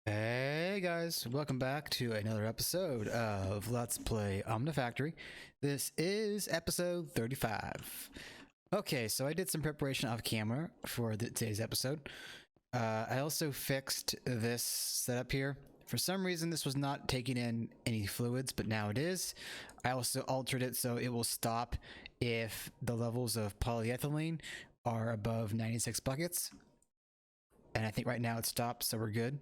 Hey guys, welcome back to another episode of Let's Play OmniFactory. This is episode 35. Okay, so I did some preparation off camera for today's episode. I also fixed this setup here. For some reason, this was not taking in any fluids, but now it is. I also altered it so it will stop if the levels of polyethylene are above 96 buckets. And I think right now it stopped, so we're good.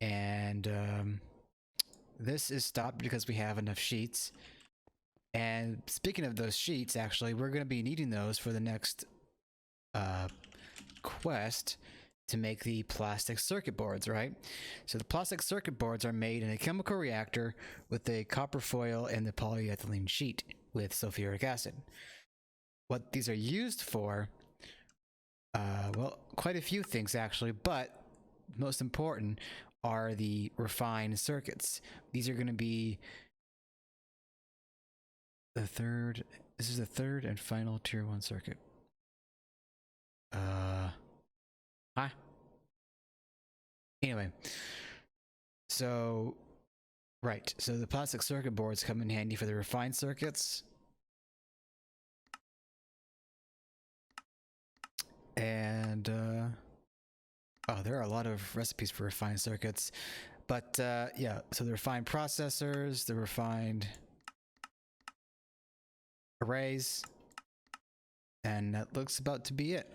And this is stopped because we have enough sheets. And speaking of those sheets, actually, we're going to be needing those for the next quest to make the plastic circuit boards, right? So the plastic circuit boards are made in a chemical reactor with a copper foil and the polyethylene sheet with sulfuric acid. What these are used for, well, quite a few things actually, but most important are the refined circuits. These are going to be this is the third and final tier 1 circuit. Anyway, so so the plastic circuit boards come in handy for the refined circuits. And oh, there are a lot of recipes for refined circuits, but yeah, so the refined processors, the refined arrays, and that looks about to be it.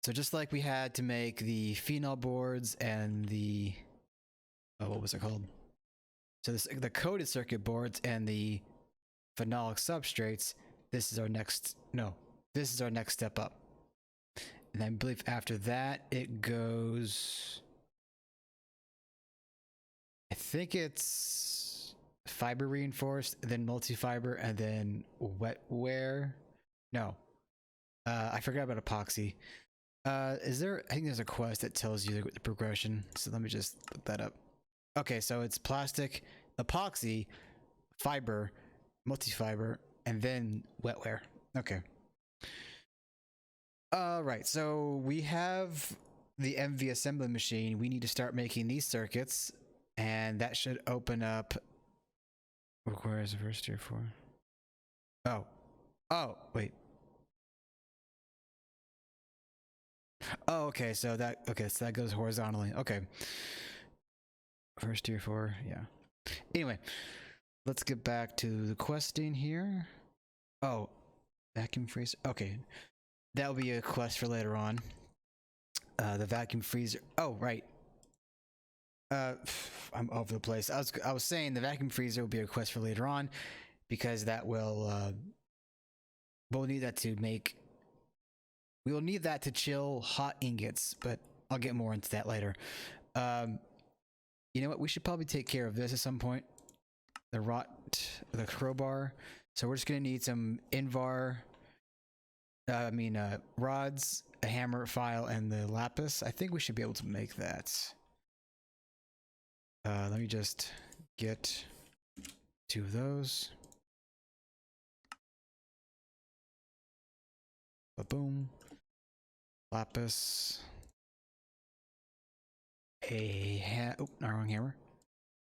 So just like we had to make the phenol boards and the what was it called? So the coated circuit boards and the phenolic substrates, this is our next step up. And I believe after that it goes, I think it's fiber reinforced, then multi-fiber, and then wetware. No, I forgot about epoxy. I think there's a quest that tells you the progression, so let me just look that up. Okay, so it's plastic, epoxy, fiber, multi-fiber, and then wetware. Okay. Right, so we have the MV assembly machine. We need to start making these circuits, and that should open up. Requires a first tier 4. Oh, wait. Oh, okay, so that goes horizontally. Okay. First tier 4, yeah. Anyway, let's get back to the questing here. Oh, vacuum freezer. Okay. That'll be a quest for later on. The vacuum freezer. Oh, right. I'm over the place. I was saying the vacuum freezer will be a quest for later on, because that will we'll need that to chill hot ingots, but I'll get more into that later. You know what? We should probably take care of this at some point. The crowbar. So we're just gonna need some rods, a hammer, file, and the lapis. I think we should be able to make that. Let me just get 2 of those. Ba-boom. Lapis. Wrong hammer.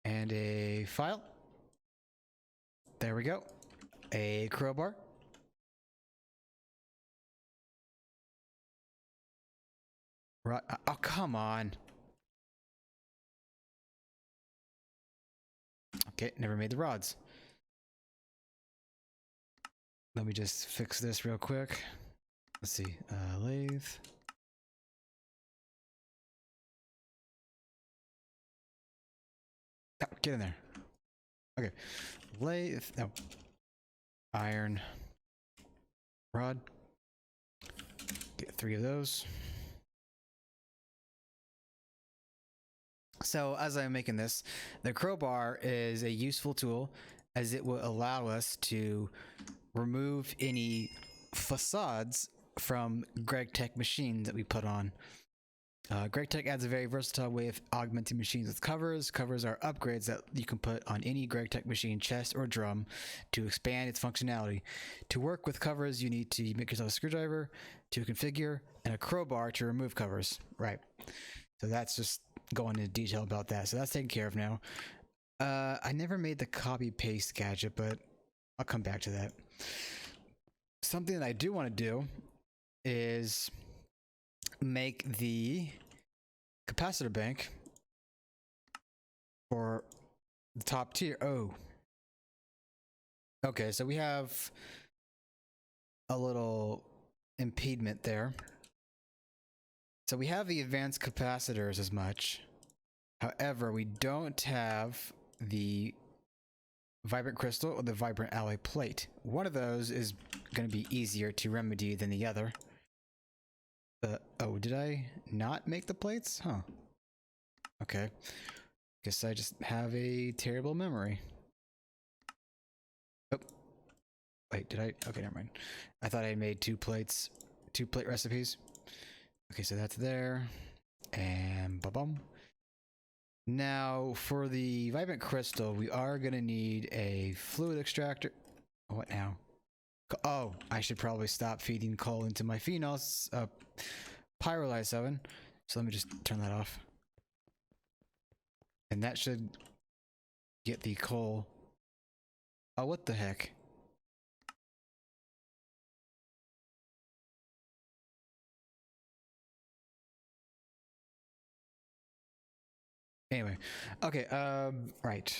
And a file. There we go. A crowbar. Oh, come on. Okay, never made the rods. Let me just fix this real quick. Let's see, lathe. Oh, get in there. Okay, lathe, no. Iron rod. Get 3 of those. So as I'm making this, the crowbar is a useful tool, as it will allow us to remove any facades from GregTech machines that we put on. GregTech adds a very versatile way of augmenting machines with covers. Covers are upgrades that you can put on any GregTech machine, chest, or drum to expand its functionality. To work with covers, you need to make yourself a screwdriver to configure and a crowbar to remove covers. Right. So that's just going into detail about that. So that's taken care of now. I never made the copy paste gadget, but I'll come back to that. Something that I do want to do is make the capacitor bank for the top tier. Oh. Okay, so we have a little impediment there. So we have the advanced capacitors as much. However, we don't have the vibrant crystal or the vibrant alloy plate. One of those is going to be easier to remedy than the other. Oh, did I not make the plates? Huh. Okay. Guess I just have a terrible memory. Oh. Wait, did I? Okay, never mind. I thought I had made 2 plates, 2 plate recipes. Okay, so that's there. And ba-bum. Now, for the vibrant crystal, we are going to need a fluid extractor. What now? Oh, I should probably stop feeding coal into my phenols pyrolyze oven. So let me just turn that off. And that should get the coal. Oh, what the heck? Anyway, okay, right.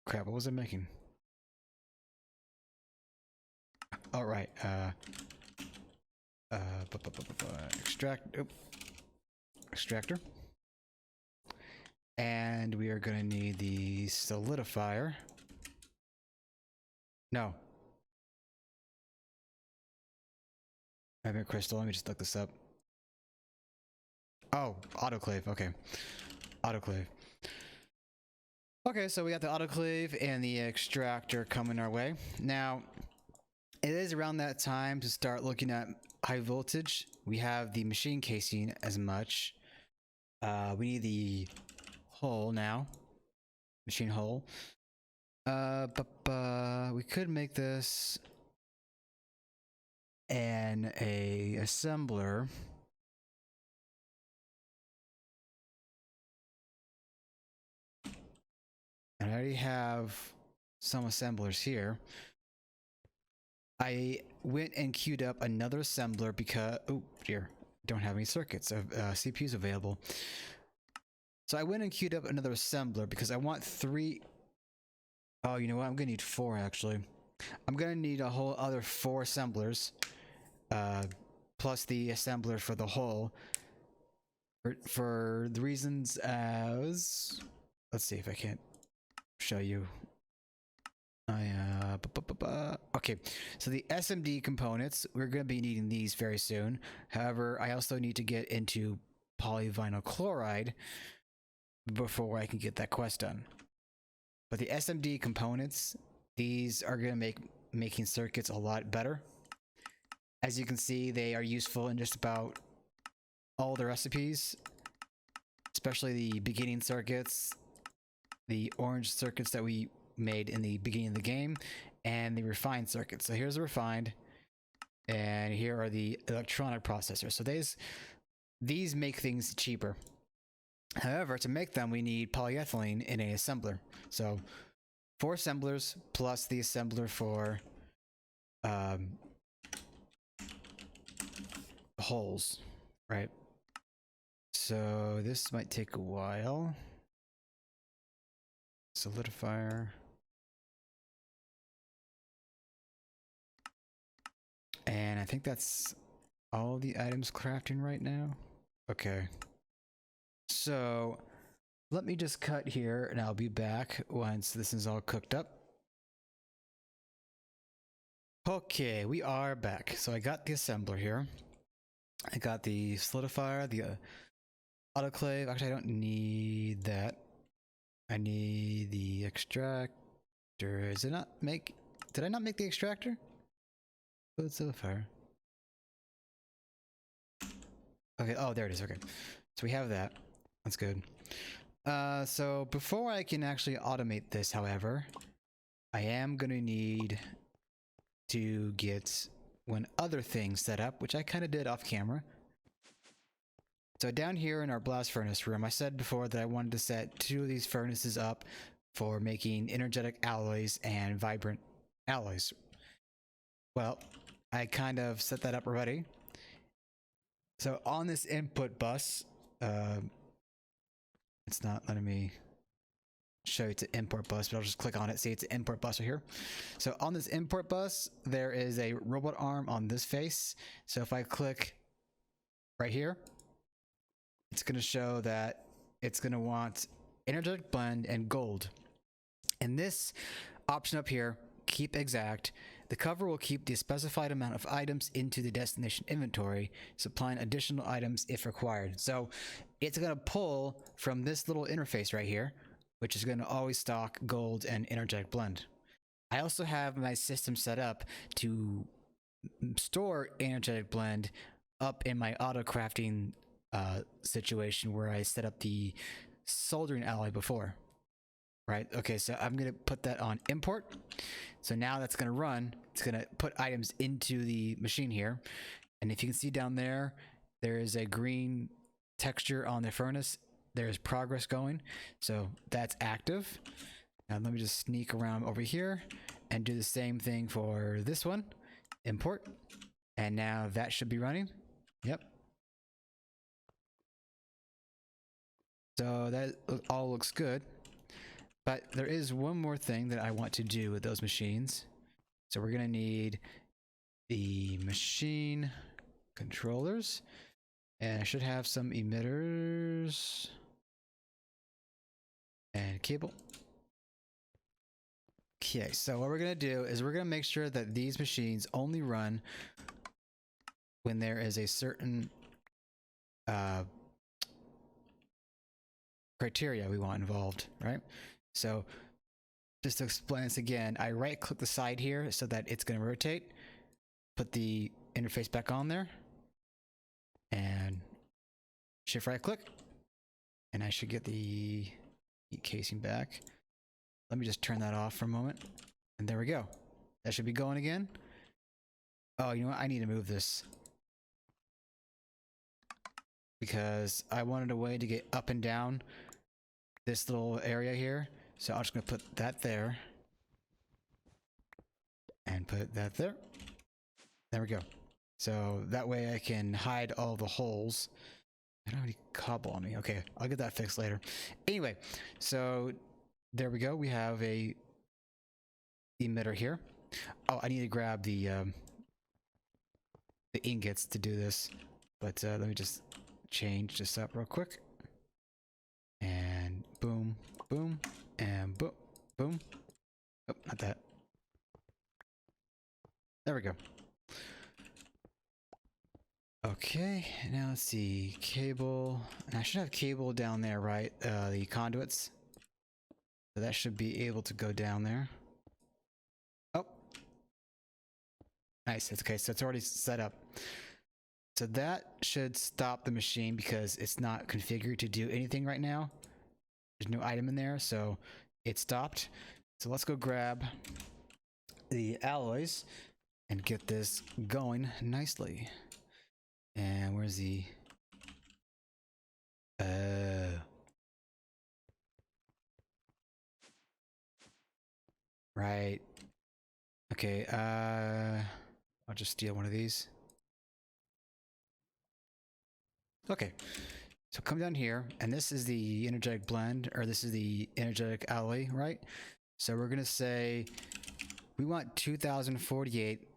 Crap, what was I making? All right, extractor. And we are gonna need the solidifier. No. Vibrant crystal, let me just look this up. Oh, autoclave, okay. Autoclave. Okay, so we got the autoclave and the extractor coming our way. Now, it is around that time to start looking at high voltage. We have the machine casing as much. We need the hull now. Machine hull. We could make this an assembler. And I already have some assemblers here. I went and queued up another assembler because, oh dear, don't have any circuits of CPUs available. So I went and queued up another assembler because I want 3. Oh, you know what? I'm gonna need 4 actually. I'm gonna need a whole other 4 assemblers, plus the assembler for the hull. For the reasons as, let's see if I can't show you. Okay, so the SMD components, we're going to be needing these very soon. However, I also need to get into polyvinyl chloride before I can get that quest done. But the SMD components, these are going to make making circuits a lot better. As you can see, they are useful in just about all the recipes, especially the beginning circuits, the orange circuits that we made in the beginning of the game, and the refined circuits. So here's the refined, and here are the electronic processors. So these make things cheaper. However, to make them, we need polyethylene in an assembler. So 4 assemblers plus the assembler for holes, right? So this might take a while. Solidifier. And I think that's all the items crafting right now. Okay. So let me just cut here and I'll be back once this is all cooked up. Okay, we are back. So I got the assembler here. I got the solidifier, the autoclave. Actually, I don't need that. I need the extractor. Is it not make? Did I not make the extractor? Oh, it's solidifier. Okay, oh, there it is. Okay. So we have that. That's good. So before I can actually automate this, however, I am going to need to get one other thing set up, which I kind of did off camera. So down here in our blast furnace room, I said before that I wanted to set 2 of these furnaces up for making energetic alloys and vibrant alloys. Well, I kind of set that up already. So on this input bus, it's not letting me show you it's an import bus, but I'll just click on it. See, it's an import bus right here. So on this import bus, there is a robot arm on this face. So if I click right here, it's going to show that it's going to want energetic blend and gold. And this option up here, keep exact, the cover will keep the specified amount of items into the destination inventory, supplying additional items if required. So it's going to pull from this little interface right here, which is going to always stock gold and energetic blend. I also have my system set up to store energetic blend up in my auto crafting situation where I set up the soldering alloy before. Right, okay, so I'm gonna put that on import. So now that's gonna run, it's gonna put items into the machine here. And if you can see down there, there is a green texture on the furnace. There's progress going, so that's active. Now let me just sneak around over here and do the same thing for this one, import. And now that should be running, yep. So that all looks good. But there is one more thing that I want to do with those machines. So we're gonna need the machine controllers, and I should have some emitters and cable. Okay, so what we're gonna do is we're gonna make sure that these machines only run when there is a certain criteria we want involved, right? So just to explain this again, I right click the side here so that it's going to rotate, put the interface back on there, and shift right click, and I should get the heat casing back. Let me just turn that off for a moment, and there we go. That should be going again. Oh, you know what? I need to move this because I wanted a way to get up and down this little area here. So I'm just going to put that there and put that there. There we go. So that way I can hide all the holes. I don't have any cobble on me. Okay, I'll get that fixed later. Anyway, so there we go. We have a emitter here. Oh, I need to grab the ingots to do this. But let me just change this up real quick. And boom, boom. And boom, boom. Oh, not that. There we go. Okay, now let's see. Cable. And I should have cable down there, right? The conduits. So that should be able to go down there. Oh. Nice. It's okay. So it's already set up. So that should stop the machine because it's not configured to do anything right now. There's no item in there, so it stopped. So let's go grab the alloys and get this going nicely. And where's the... Right. Okay, I'll just steal one of these. Okay. So come down here, and this is the energetic blend, or this is the energetic alloy, right? So we're gonna say we want 2048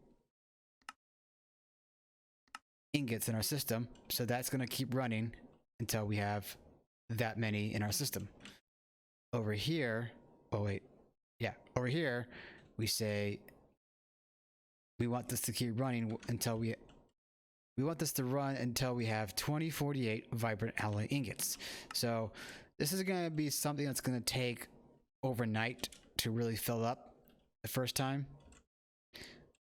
ingots in our system, so that's gonna keep running until we have that many in our system. Over here, oh wait, yeah, over here we say we want this to keep running until we want this to run until we have 2048 vibrant alloy ingots. So this is going to be something that's going to take overnight to really fill up the first time.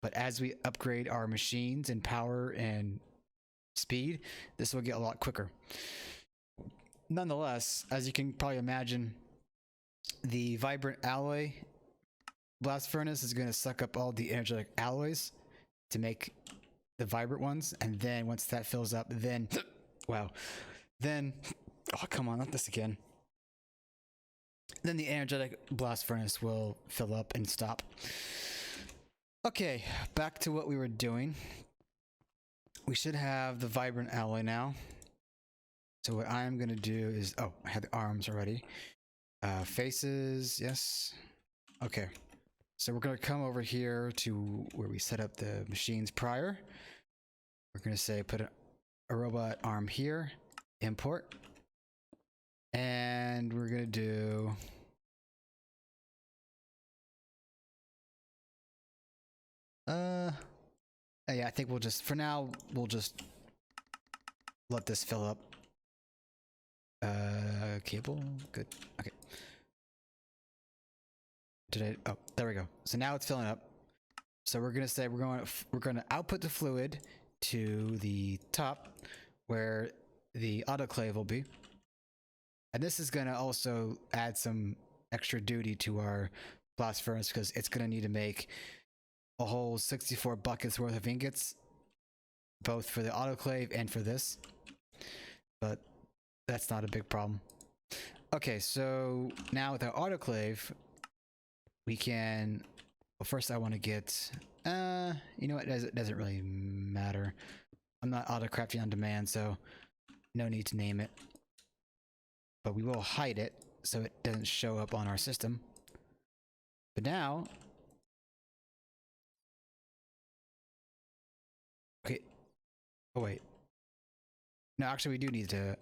But as we upgrade our machines in power and speed, this will get a lot quicker. Nonetheless, as you can probably imagine, the vibrant alloy blast furnace is going to suck up all the energetic alloys to make the vibrant ones, and then once that fills up, then Wow. Then, oh, come on, not this again. Then the energetic blast furnace will fill up and stop. Okay, back to what we were doing. We should have the vibrant alloy now. So what I'm going to do is, oh, I had the arms already. Faces, yes. Okay. So we're going to come over here to where we set up the machines prior. We're going to say put a robot arm here, import. And we're going to do... yeah, I think we'll just, for now, we'll just let this fill up. Cable, good, okay. Oh, there we go. So now it's filling up. So we're gonna say we're gonna output the fluid to the top where the autoclave will be. And this is gonna also add some extra duty to our blast furnace because it's gonna need to make a whole 64 buckets worth of ingots, both for the autoclave and for this. But that's not a big problem. Okay, so now with our autoclave, we can... Well, first I want to get... you know what? It doesn't really matter. I'm not auto-crafting on demand, so no need to name it. But we will hide it so it doesn't show up on our system. But now... Okay. Oh, wait. No, actually, we do need to...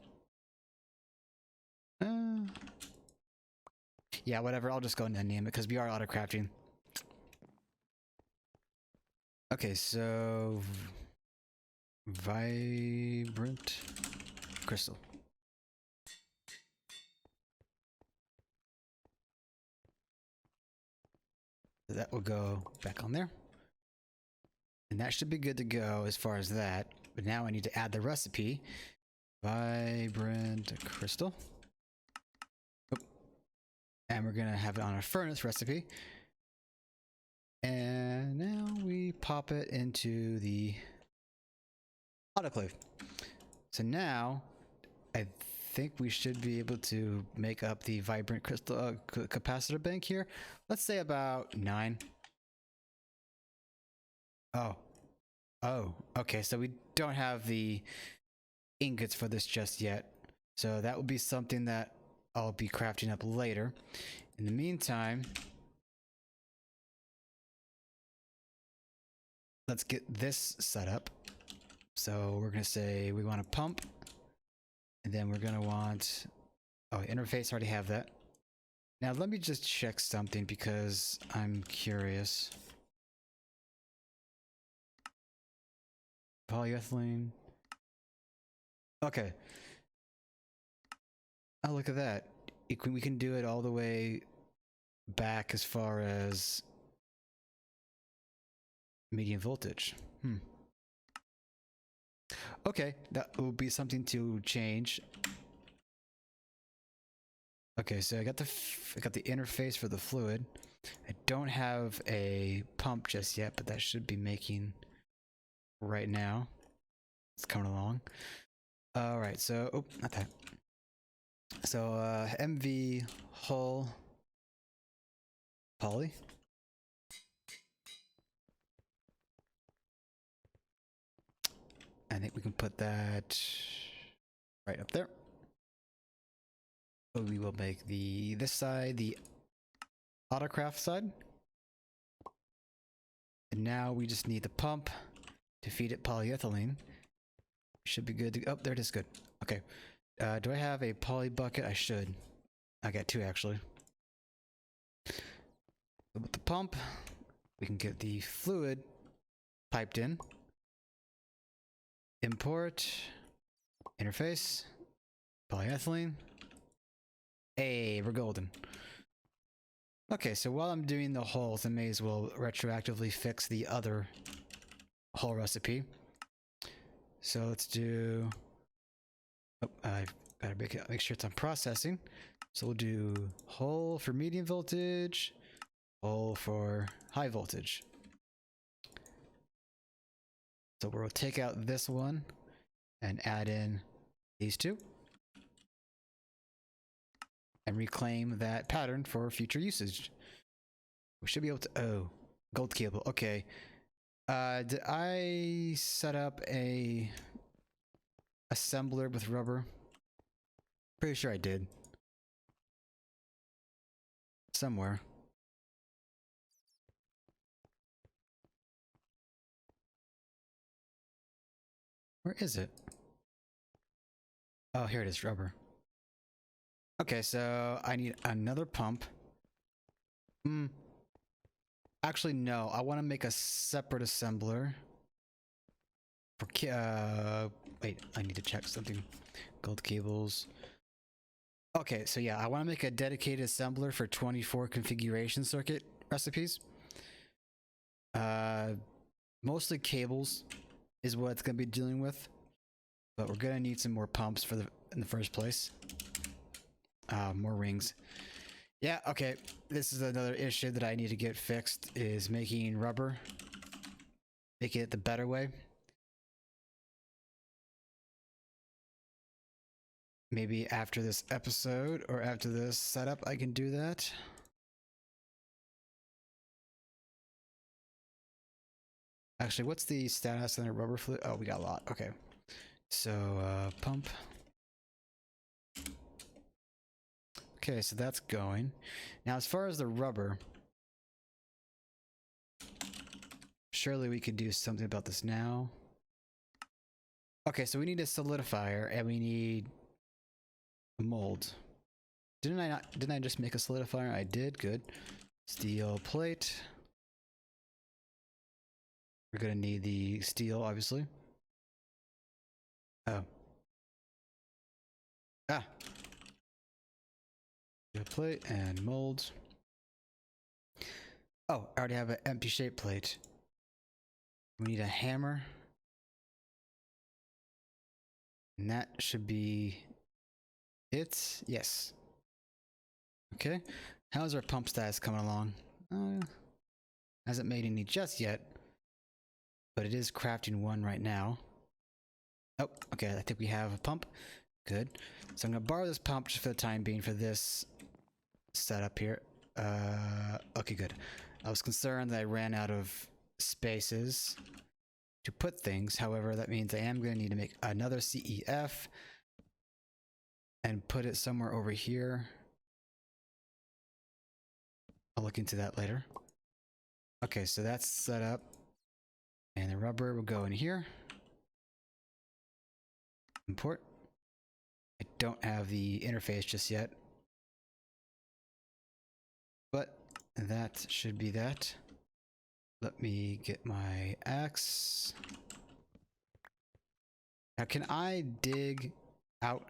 yeah, whatever. I'll just go and name it because we are auto-crafting. Okay, so... Vibrant crystal. So that will go back on there. And that should be good to go as far as that. But now I need to add the recipe. Vibrant crystal. Oh. And we're going to have it on our furnace recipe. And now we pop it into the autoclave. So now I think we should be able to make up the vibrant crystal capacitor bank here. Let's say about 9. Oh, okay, so we don't have the ingots for this just yet. So that will be something that I'll be crafting up later. In the meantime, let's get this set up. So we're gonna say we want a pump, and then we're gonna want, oh, interface, already have that. Now let me just check something because I'm curious. Polyethylene. Okay. Oh, look at that. We can do it all the way back as far as medium voltage. Okay, that will be something to change. Okay, so I got the interface for the fluid. I don't have a pump just yet, but that should be making right now. It's coming along. All right, so oh, not that. So MV hull poly. I think we can put that right up there. So we will make this side the autocraft side. And now we just need the pump to feed it polyethylene. Should be good to, oh, there it is, good. Okay. Do I have a poly bucket? I should. I got 2 actually. So with the pump, we can get the fluid piped in. Import, interface, polyethylene. Hey, we're golden. Okay, so while I'm doing the holes, I may as well retroactively fix the other hole recipe. So let's do... Oh, I've got to make sure it's on processing. So we'll do hole for medium voltage, hole for high voltage. So we'll take out this one and add in these two. And reclaim that pattern for future usage. We should be able to, oh, gold cable, okay. Did I set up a assembler with rubber? Pretty sure I did. Somewhere. Where is it? Oh, here it is, rubber. Okay, so I need another pump. Actually, no. I want to make a separate assembler. For wait, I need to check something. Gold cables. Okay, so yeah, I want to make a dedicated assembler for 24 configuration circuit recipes. Mostly cables is what it's going to be dealing with, but we're going to need some more pumps for in the first place. More rings. Yeah, okay. This is another issue that I need to get fixed, is making rubber. Make it the better way. Maybe after this episode or after this setup, I can do that. Actually, what's the status on the rubber fluid? Oh, we got a lot. Okay. So, pump. Okay, so that's going. Now, as far as the rubber, surely we could do something about this now. Okay, so we need a solidifier and we need a mold. Didn't I just make a solidifier? I did. Good. Steel plate. We're gonna need the steel, obviously. Oh. Ah. Steel plate and mold. Oh, I already have an empty shape plate. We need a hammer. And that should be it. Yes. Okay. How's our pump status coming along? Hasn't made any just yet, but it is crafting one right now. Oh, okay. I think we have a pump. Good. So I'm gonna borrow this pump just for the time being for this setup here. Okay, good. I was concerned that I ran out of spaces to put things. However, that means I am going to need to make another CEF and put it somewhere over here. I'll look into that later. Okay, so that's set up. And the rubber will go in here. Import. I don't have the interface just yet, but that should be that. Let me get my axe. Now, can I dig out?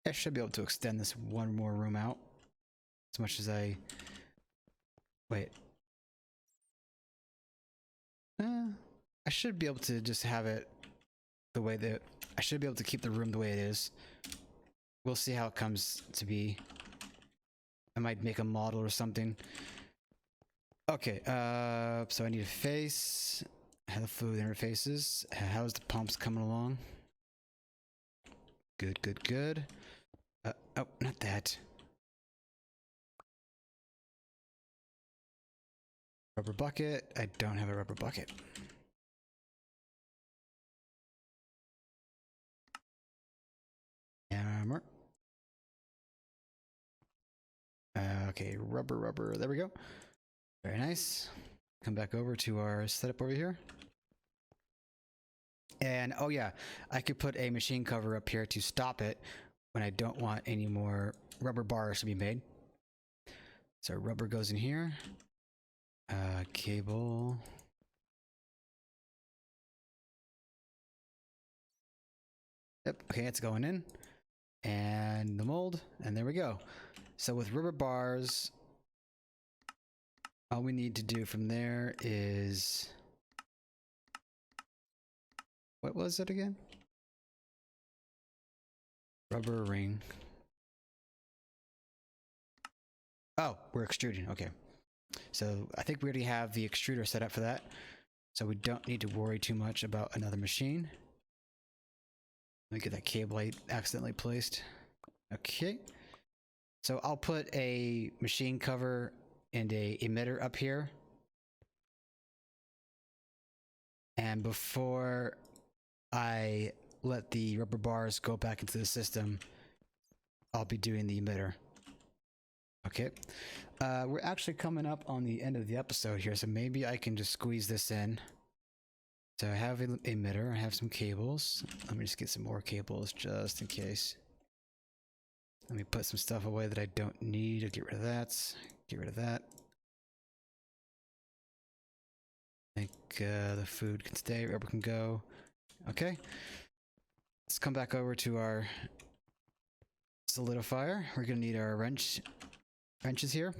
I should be able to extend this one more room out as much as I... Wait. I should be able to just have it the way that... I should be able to keep the room the way it is. We'll see how it comes to be. I might make a model or something. Okay, so I need a face. I have the fluid interfaces. How's the pumps coming along? Good, good, good. Oh, not that. Rubber bucket. I don't have a rubber bucket. Hammer. Okay, rubber. There we go. Very nice. Come back over to our setup over here. And oh yeah, I could put a machine cover up here to stop it when I don't want any more rubber bars to be made. So rubber goes in here. Cable. Yep, okay, it's going in. And the mold, and there we go. So with rubber bars, all we need to do from there is... What was it again? Rubber ring. Oh, we're extruding, okay. So I think we already have the extruder set up for that. So we don't need to worry too much about another machine. Let me get that cable I accidentally placed. Okay. So I'll put a machine cover and a emitter up here. And before I let the rubber bars go back into the system, I'll be doing the emitter. Okay. We're actually coming up on the end of the episode here, so maybe I can just squeeze this in. So I have an emitter, I have some cables. Let me just get some more cables just in case. Let me put some stuff away that I don't need. I'll get rid of that. Get rid of that. I think the food can stay, rubber can go. Okay. Let's come back over to our solidifier. We're gonna need our wrenches here.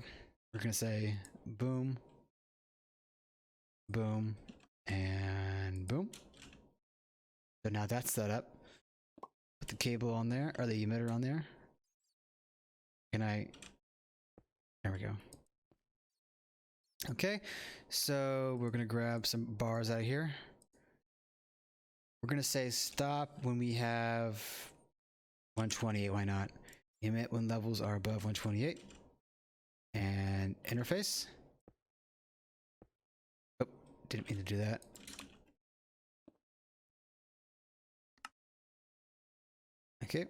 We're gonna say boom, boom, and boom. So now that's set up. Put the cable on there, or the emitter on there. There we go. Okay, so we're gonna grab some bars out of here. We're gonna say stop when we have 128, why not? Emit when levels are above 128. And interface. Oh, didn't mean to do that. Okay.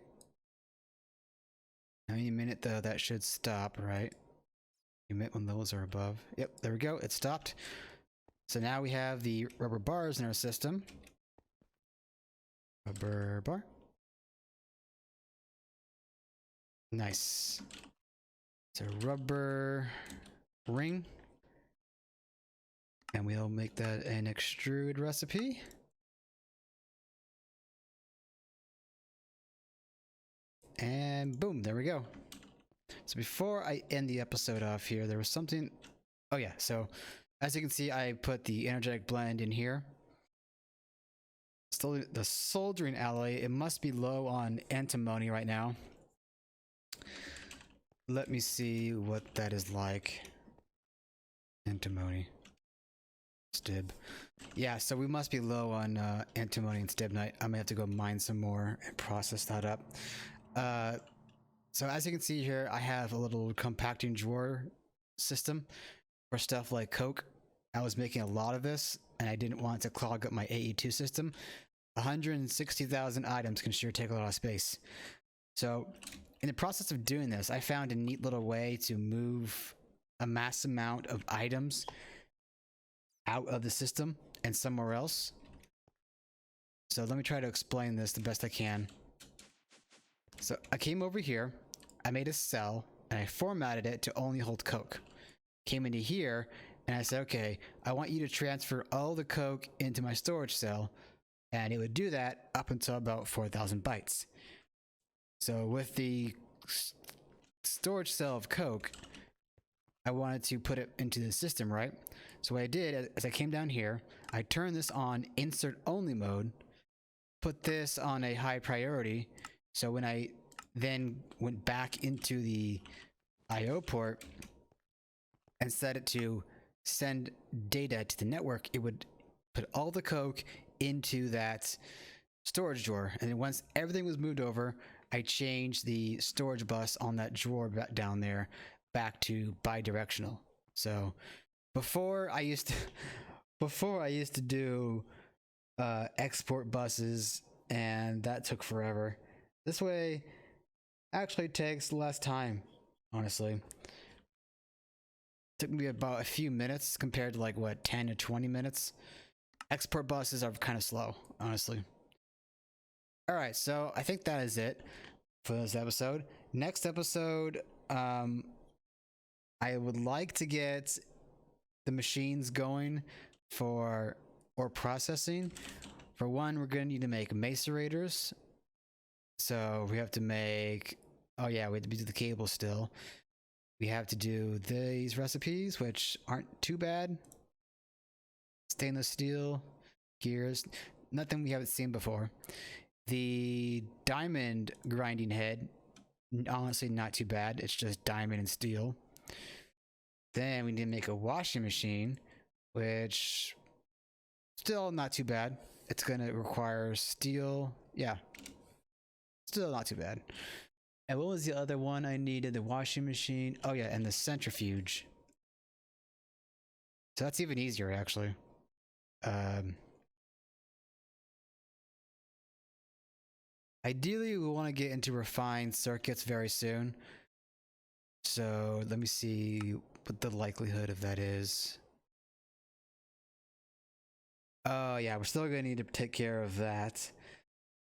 Any minute though, that should stop, right? Emit when levels are above. Yep, there we go, it stopped. So now we have the rubber bars in our system. Rubber bar. Nice. It's a rubber ring. And we'll make that an extrude recipe. And boom, there we go. So before I end the episode off here, there was something. Oh yeah, so as you can see, I put the energetic blend in here. Still the soldering alloy, it must be low on antimony right now. Let me see what that is like. Antimony. Stib. Yeah, so we must be low on antimony and stibnite. I'm gonna have to go mine some more and process that up. So as you can see here, I have a little compacting drawer system for stuff like Coke. I was making a lot of this, and I didn't want to clog up my AE2 system. 160,000 items can sure take a lot of space. So in the process of doing this, I found a neat little way to move a mass amount of items out of the system and somewhere else. So let me try to explain this the best I can. So I came over here, I made a cell, and I formatted it to only hold Coke. Came into here, and I said, okay, I want you to transfer all the Coke into my storage cell, and it would do that up until about 4,000 bytes. So with the storage cell of Coke, I wanted to put it into the system, right? So what I did, as I came down here, I turned this on insert only mode, put this on a high priority, so when I then went back into the IO port and set it to send data to the network, it would put all the Coke into that storage drawer. And then once everything was moved over, I changed the storage bus on that drawer down there back to bidirectional. So before I used to do export buses, and that took forever. This way actually takes less time, honestly. Took me about a few minutes compared to like what, 10 to 20 minutes. Export buses are kind of slow, honestly. All right, so I think that is it for this episode. Next episode, I would like to get the machines going for ore processing. For one, we're going to need to make macerators. So we have to make, oh yeah, we have to do the cable still. We have to do these recipes, which aren't too bad. Stainless steel, gears, nothing we haven't seen before. The diamond grinding head, honestly not too bad. It's just diamond and steel. Then we need to make a washing machine, which still not too bad. It's going to require steel. Yeah, Still not too bad. And what was the other one I needed? The washing machine. Oh yeah, and the centrifuge. So that's even easier actually. Ideally, we want to get into refined circuits very soon. So let me see what the likelihood of that is. Oh yeah, we're still gonna need to take care of that.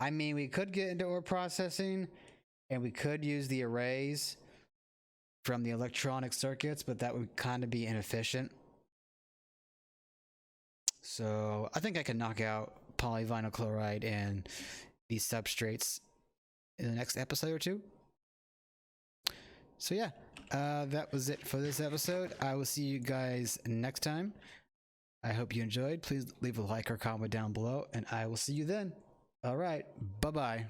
I mean, we could get into ore processing and we could use the arrays from the electronic circuits, but that would kind of be inefficient. So I think I can knock out polyvinyl chloride and these substrates in the next episode or two. So yeah, that was it for this episode. I will see you guys next time. I hope you enjoyed. Please leave a like or comment down below, and I will see you then. All right, bye-bye.